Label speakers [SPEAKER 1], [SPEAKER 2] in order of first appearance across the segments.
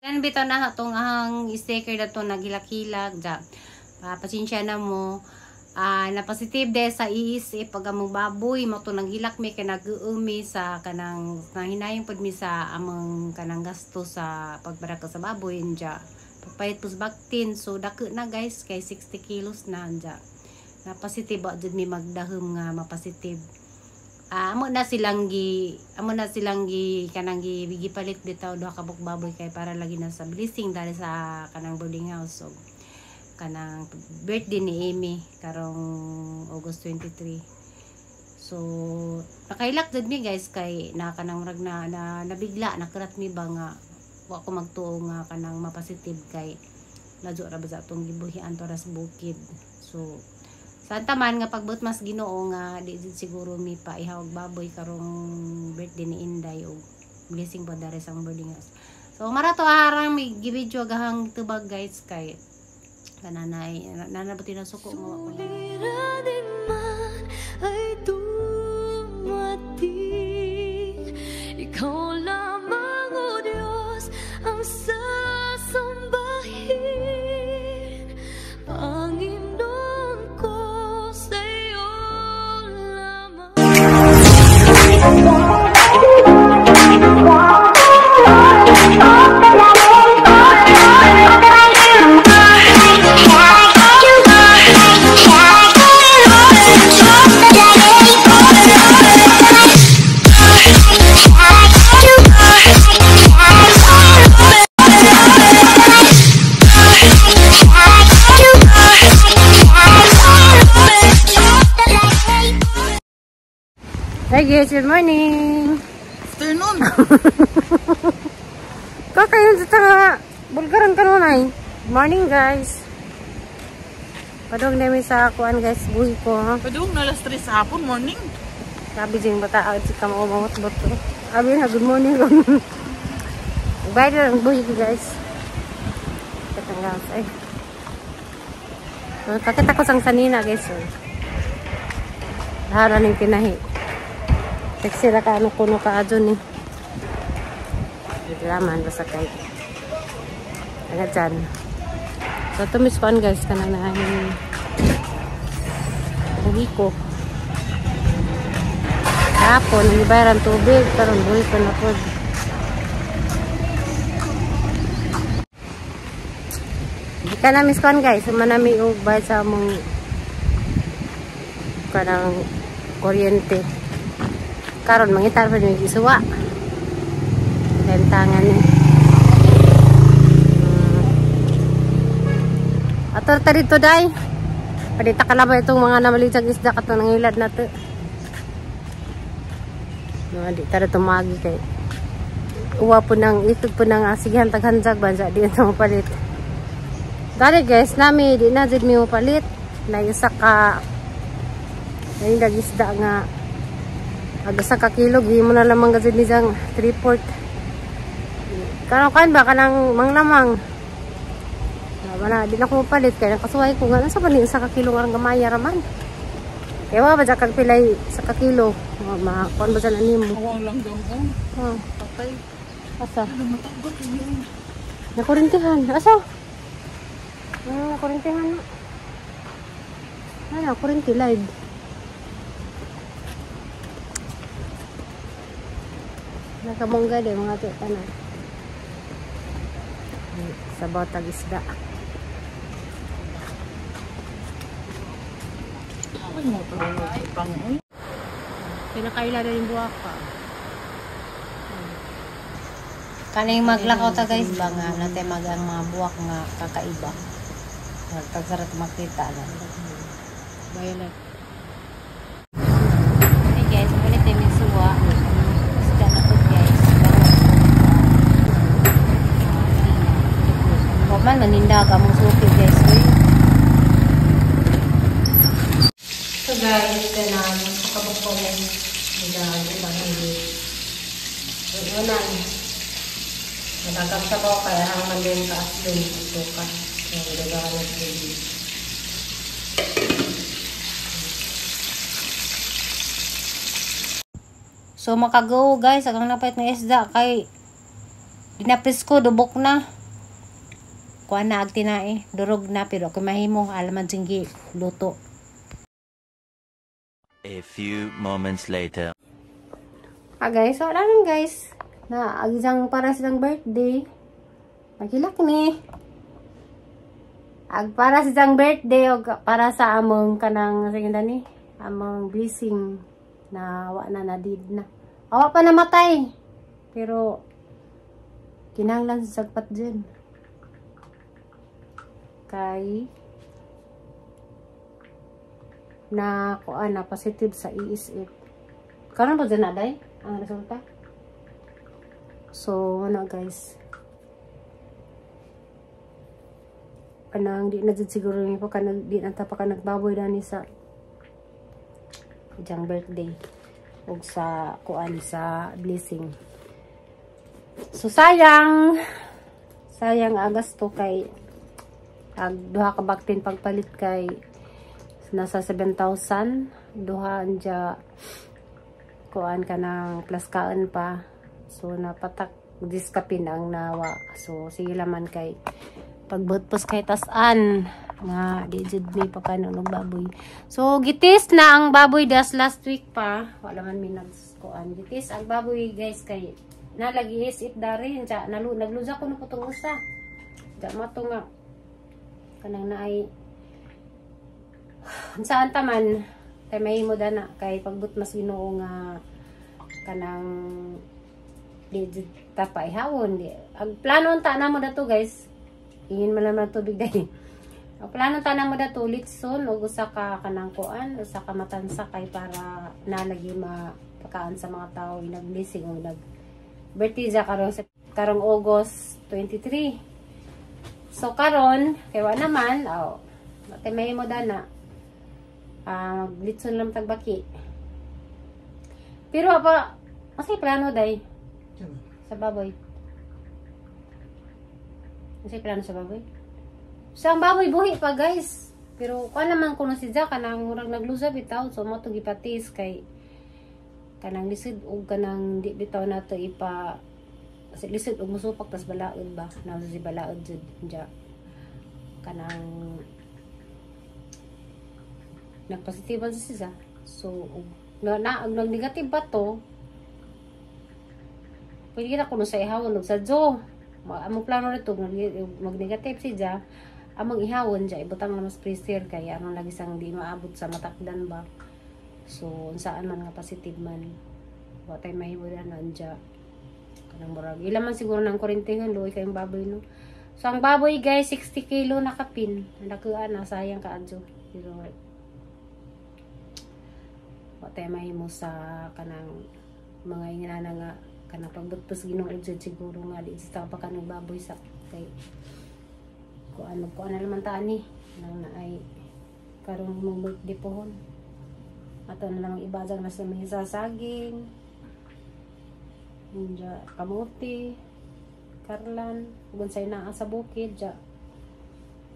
[SPEAKER 1] Yan bitaw na itong ahang sticker na ito naghilakilag. Pasensya na mo. Na positive de sa iisip pag among baboy mo to naghilak mi kay nag-uumi sa kanang hinayang pud mi sa among kanang gasto sa pagbaraka sa baboy nja. Pagpayat pus baktin so dako na guys kay 60 kilos na nja. Na positive ba jud mi magdahom nga mapositive. Amo na silang gi kanang gipalit bitaw duha ka baboy kay para lagi na sa blessing dali sa kanang boarding house. So kanang birthday ni Amy karong August 23. So nakailak jud mi guys kay na kanang murag na nabigla nakerat mi ba nga wa ko magtuo nga kanang mapositive kay ladyo ra ba sa atong gibuhian para sa bukid. So santa man nga pagbut mas Ginoo nga di jud siguro mi pa ihawag baboy karong birthday ni Inday o blessing pa dare sa boarding house. So marato arang mi gi-video gahang tubag guys kay kananay nanabuti na suko mo suliranin man ay dumating ikaw lamang o Diyos ang sasambahin Panginoon ko sa iyo lamang. Hi guys, good morning.
[SPEAKER 2] Afternoon.
[SPEAKER 1] Kakayon sa tanga bulgaran kanunay. Good morning guys. Padung namin sa kuan guys, buhi ko ha.
[SPEAKER 2] Padung na alas 3 sa hapon, morning.
[SPEAKER 1] Sabi ding bata si kamamot boto. Abi na good morning. Bye lang buhi ko guys. Katanggas ay. Pakita ko sang sanina guys. Lahara ning kinahi. Teksi ra ka ano kuno ka adyon ni. Laman basta kay. Aga dyan. So tumis kuan guys kanang nahin. Buhi ko. Hapon ni bayaran tubig karon buhi ko na pod. Ika na miss kuan guys, manami og bayad sa among kanang kuryente. Karon mangitar pa yung isuwa. Lentangan ni. Ator ta dito day. Padita kalaba itong mga namaligsag isda kato nang ilad nato. No, di tara tumagi kay. Uwa po nang itog po nang asigihan taghanjag bansa di ito mapalit. Dali guys, nami di na jud mi mapalit. Na isa ka ay isda nga agasa ka kilo gi mo na lamang gazid ni jang 3/4 karon kan ba kanang manglamang wala di na ko palit kay nakasuway ko nga sa bali sa ka kilo nga gamaya raman kay wa ba kag pilay sa ka kilo ma kon ba sa nimo
[SPEAKER 2] awang lang daw patay
[SPEAKER 1] asa na kurintihan asa na kurintihan na kurinti live. Nakamongga din mga tanan. Sa botag isda.
[SPEAKER 2] Ay mo to ay pangoy.
[SPEAKER 1] Pinakaila na yung buwak pa. Kaning maglakaw ta guys ba nga natay magang mga buwak nga kakaiba. Nagtagsarap makita na. Violet. Hey guys, ulit tayo may suwa. Man naninda ka mong suki guys. So guys, kanan kakabukong nila ibang hindi. Unan. Nagkaksabaw kaya hangman din taas din suka. So nagagawa ng baby. So makago guys, agang napait ng isda kay Di na presko, dubok na. Kuha na ag tinae, durog na, pero kung mahimo, alaman singgi, luto.
[SPEAKER 3] A few moments later.
[SPEAKER 1] Guys, wala lang guys. Na, agisang para silang birthday. Magilak ni. Para silang birthday, o para sa among kanang, sige na ni, among blessing na wala na did na. Awa pa namatay. Pero, kinanglan sa sagpat dyan. Kay, na kuan na positive sa ESF. Karon ba dyan na day ang resulta? So, ano guys. Kanang di na dyan siguro yung pa di na pa ka nagbaboy dani sa diyang birthday. O sa kuan sa blessing. So, sayang agasto kay duha ka baktin pagpalit kay nasa 7,000 duha anja kuan ka ng plus kaan pa, so napatak diskapin ang nawa. So sige laman kay pagbutpos kay tasan nga di jud mi pa kanang baboy. So gitis na ang baboy das last week pa, wala man mi kuan gitis ang baboy guys kay nalagi is it dari anja nagluza ko na putong usa ja mato nga kanang naay saan taman tay mahimo dana kay pagbut mas Ginoo nga kanang di tapay hawon di ang plano ta namo dato guys ingin man naman tubig dai ang plano ta namo dato litson ug usa ka kanang kuan usa ka matansa kay para nalagi mapakaan sa mga tawo nag-blessing o nag birthday sa karong August 23. So karon kay wa naman tay mahimo dana litson lang tagbaki. Pero apa masay plano day sa baboy. Masay plano sa baboy. Sa baboy buhi pa guys. Pero kuan naman kuno si Jack kanang murag nagluza bitaw so mo to gipatis kay kanang lisid og kanang di bitaw nato ipa kasi lisid og musupak tas balaod ba na si balaod jud ja kanang nagpositiban sa siya. So, ang negative ba to, pwede na kuno sa ihawon, sa jo. Among plano nito, mag-negative siya, among ihawon dya, ibutang na mas freezer, kaya among lagi sang di maabot sa matakdan ba. So, saan man nga positive man, watay mahibulan na dya. Kanang murag. Ilan man siguro ng kurintingan, luwi kayong baboy, no? So, ang baboy, guys, 60 kilo na kapin. Nakuha na, sayang ka, adyo. Pero, watay mahimo sa kanang mga inana nga kanang pagbutpos Ginoo jud siguro nga di sa pa kanang baboy sa kay kuan na naman ta ani nang naay karon mong birthday pohon ato na lang ibazang na sa mesa saging inja kamote karlan ug unsay naa sa bukid ja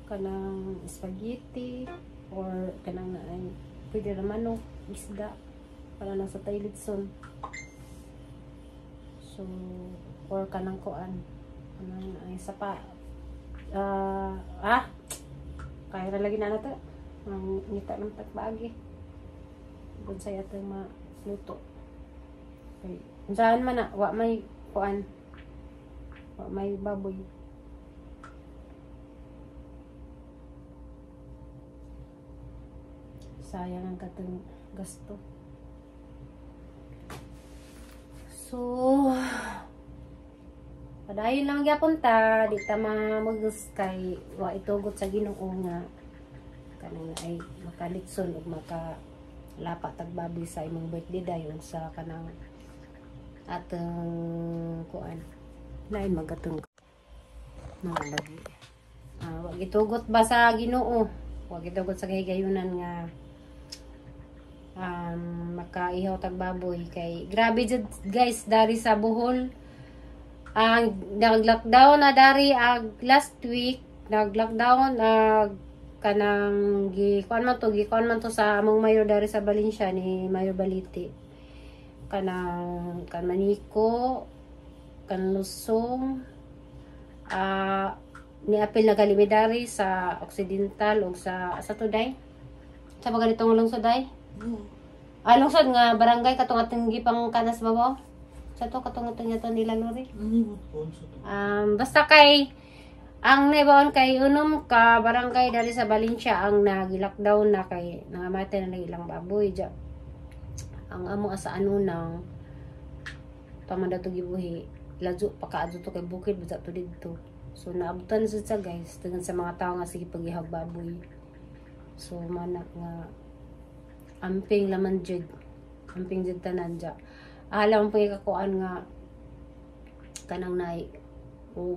[SPEAKER 1] kanang spaghetti or kanang naay pwede na manok isda para lang sa Tailitson. So or kanang kuan kanang ay sapa kaya na lagi na nato ang ngita ng takbagi kung saya ito maluto okay. Saan man na wa may kuan wa may baboy. Sayang ang katong gasto. So, padayon lang gyapon ta, di ta mamugus kay wa itugot sa Ginoo nga kanang ay makalitson ug makalapa tagbaboy sa imong birthday dayon sa kanang atong kuan. Lain magatong nalagi. Wa gitugot ba sa Ginoo? Wa gitugot sa kahigayunan nga makaihaw tagbaboy kay grabe jud guys dari sa Bohol ang nag-lockdown na dari last week nag-lockdown kanang gikuan man to sa among mayor dari sa Valencia ni Mayor Baliti kanang kan Maniko kan Lusong ni apil na kalimidari sa Occidental o sa Tuday. Sa mga ganitong lungsod ay? Lungsod nga barangay katong ating gipang kanas babaw. Sa to katong ating yato nila lori. Basta kay ang naibaon kay unom ka barangay dali sa Valencia ang nag-lockdown na kay nangamatay na ilang baboy dya. Ang amo asa ano nang pamanda to gibuhi lajo pakaadto to kay bukid bisa to didto. So naabutan sa guys dengan sa mga tao nga sige paghihag baboy. So manak nga amping laman jud. Amping jud tanan dya. Alam mo kakuan nga kanang nay o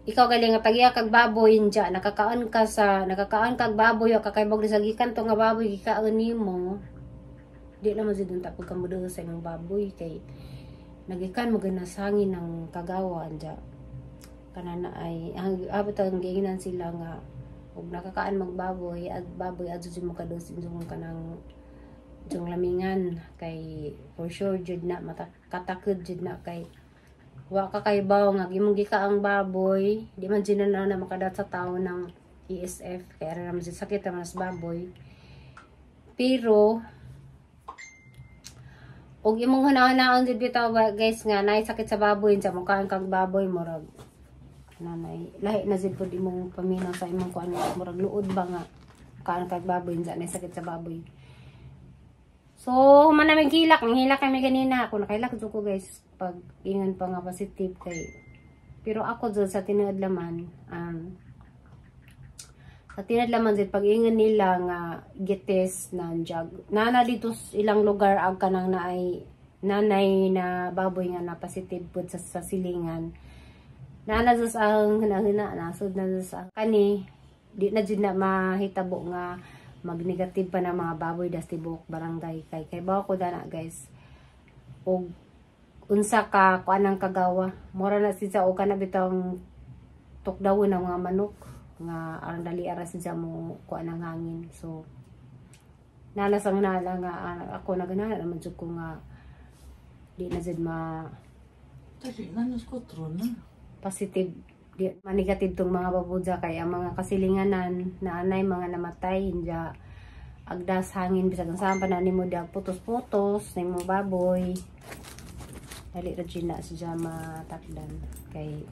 [SPEAKER 1] ikaw galing nga pagiya kag baboy dya nakakaon kag baboy o kakaibog sa gikan to nga baboy gikaon nimo. Di na mazid unta pag kamudo sa imong baboy kay nagikan mo ganasangin ng kagawa dya. Kanana ay abot ang giingan sila nga ug nakakaan magbaboy at baboy adto mo kados imong kanang jung lamingan kay for sure jud na katakod jud na kay wa ka kay baw nga gimong gikaang baboy di man jud na makadat sa tao ng ESF kaya ra man sakit naman sa baboy pero og imong hunahunahon jud bitaw guys nga naay sakit sa baboy sa mukaan kag baboy murag nanay lahi na jud pud imong paminaw sa imong kuan murag luod ba nga kaan kag baboy sa naay sakit sa baboy. So manamig hilak ang hilak kami ganina ako nakailak jud ko guys pag ingon pa nga positive kay pero ako jud sa tinadlaman sa tinadlaman jud pag ingon nila nga gites nan jag nana dito ilang lugar ag kanang naay nanay na baboy nga na positive pud sa silingan nana jud ang hinahina nasud na sa kani di na jud na mahitabo nga mag-negative pa na mga baboy das tibok barangay kay bawa ko dana guys og unsa ka kuanang kagawa mura na siya og kana bitang tukdawon ng mga manok nga aron dali ara siya mo kuanang hangin so nalasang nala nga ako nagana naman jud ko nga di na jud ma
[SPEAKER 2] Tadi nanos ko na.
[SPEAKER 1] positive di negative tong mga babudya kay ang mga kasilinganan na anay mga namatay hinja agdas hangin bisag saan pa na nimo dag putos-putos nimo baboy dali ra gina siya matakdan kay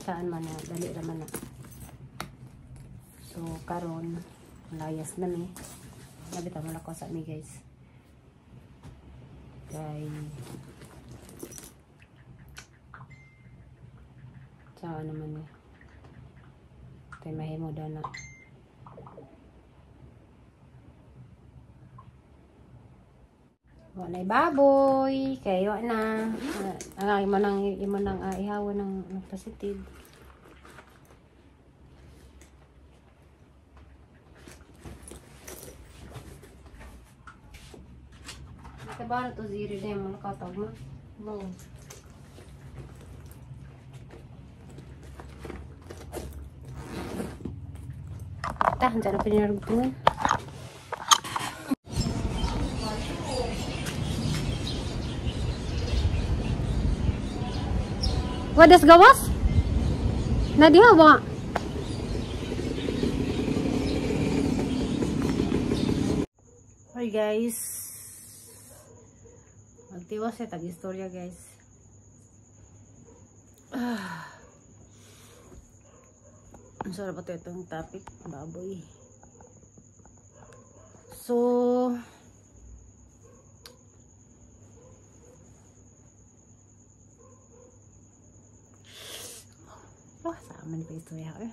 [SPEAKER 1] saan man na dali ra man na so karon layas na mi nabita mo ko sa mi guys kay sawa naman eh. Kaya mahimo dana. Wala baboy. Kaya wala na. Imo nang ihawa ng positive. Sabar to zero na yung nakatawag mo.
[SPEAKER 2] No.
[SPEAKER 1] Tah, dyan na pinarugtungan. Wadas gawas? Nadiha ba? Hi guys. Magtiwas ya tag-istorya guys. Ang sarap ito itong topic, baboy. So, sama ni pa istorya ko eh.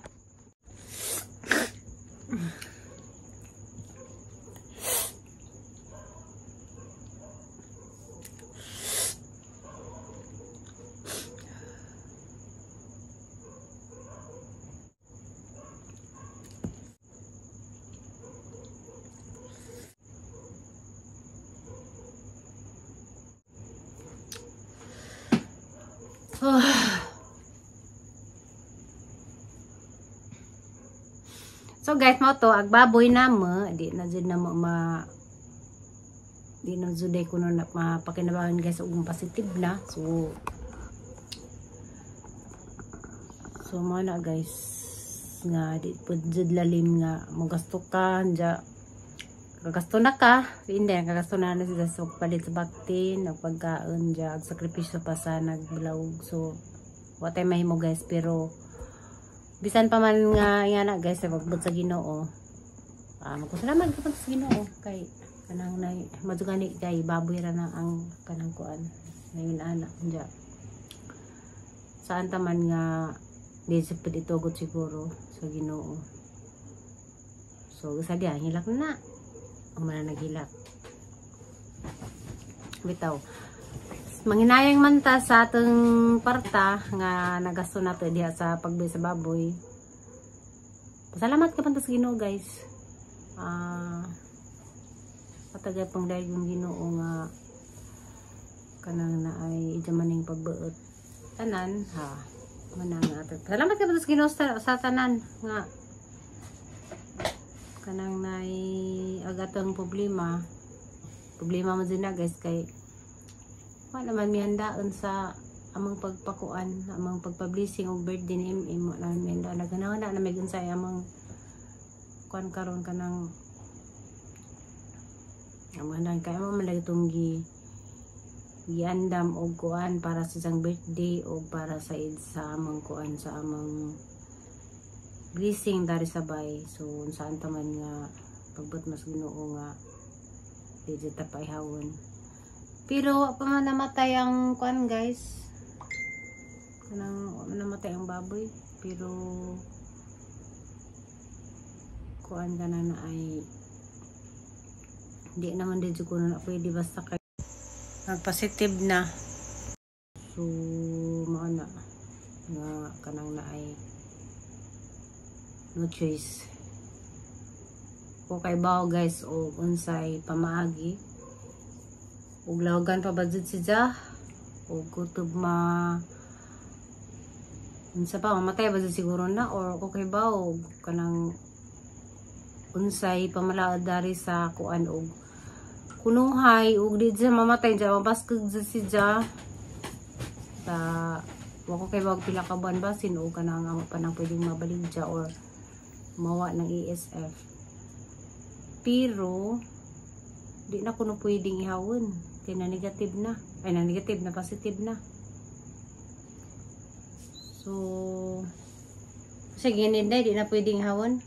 [SPEAKER 1] So guys, mo to agbaboy na mo, di na jud na mo di na jud ko na mapakinabangan guys ug positive na. So So mo na guys nga di pud jud lalim nga mo gasto ka ja kagasto na ka hindi kagasto na sila sa palit sa baktin o pagkaon ja ag sakripisyo pa sa nagbulawog. So what ay mahimo guys, pero bisan pa man nga na guys sa pagbot sa Ginoo, magpasalamat ka sa Ginoo kay kanang nay madugani kay baboy ra na ang kanang kuan ngayon anak ja saan taman nga di sa pud itugot siguro sa Ginoo. So sabi hilak na ang mana naghilak bitaw. Manghinayang man ta sa atong parta nga nagasto nato diha sa pagbili sa baboy. Pasalamat ka man ta sa Ginoo guys. Patagay pang dahil yung Ginoo nga kanang na ay idamaning pagbuot tanan ha manang ato. Salamat ka man ta sa Ginoo sa tanan nga kanang nay agatong problema mo din na guys kay wala naman mi handaan sa among pagpakuan, among pagpa-blessing og birthday ni imo na mi handa na ganahan na may unsay among kuan karon kanang among handaan kay mo man itong giandam og kuan para sa isang birthday o para sa among kuan sa among blessing dari sabay. So saan taman nga pagbot mas Ginoo nga di ta paihawon. Pero pa man namatay ang kuan guys. Kanang namatay ang baboy, pero kuan kana na ay di naman din siguro na pwede basta kay nag-positive na. So mao na nga kanang na ay no choice. Okay ba guys o unsay pamaagi ug lawagan pa budget siya o kutob unsa pa mamatay ba siguro na or okay ba o kanang unsay pamalaad dari sa kuan og kunuhay ug di siya mamatay siya mabaskog siya sa wako kay wag pila ka buwan basin o kanang amo pa nang pwedeng mabalik siya or mawa ng ESF. Pero di na kuno pwedeng ihawon kay na negative na ay na negative na positive na. So sige, hindi na pwedeng ihawon.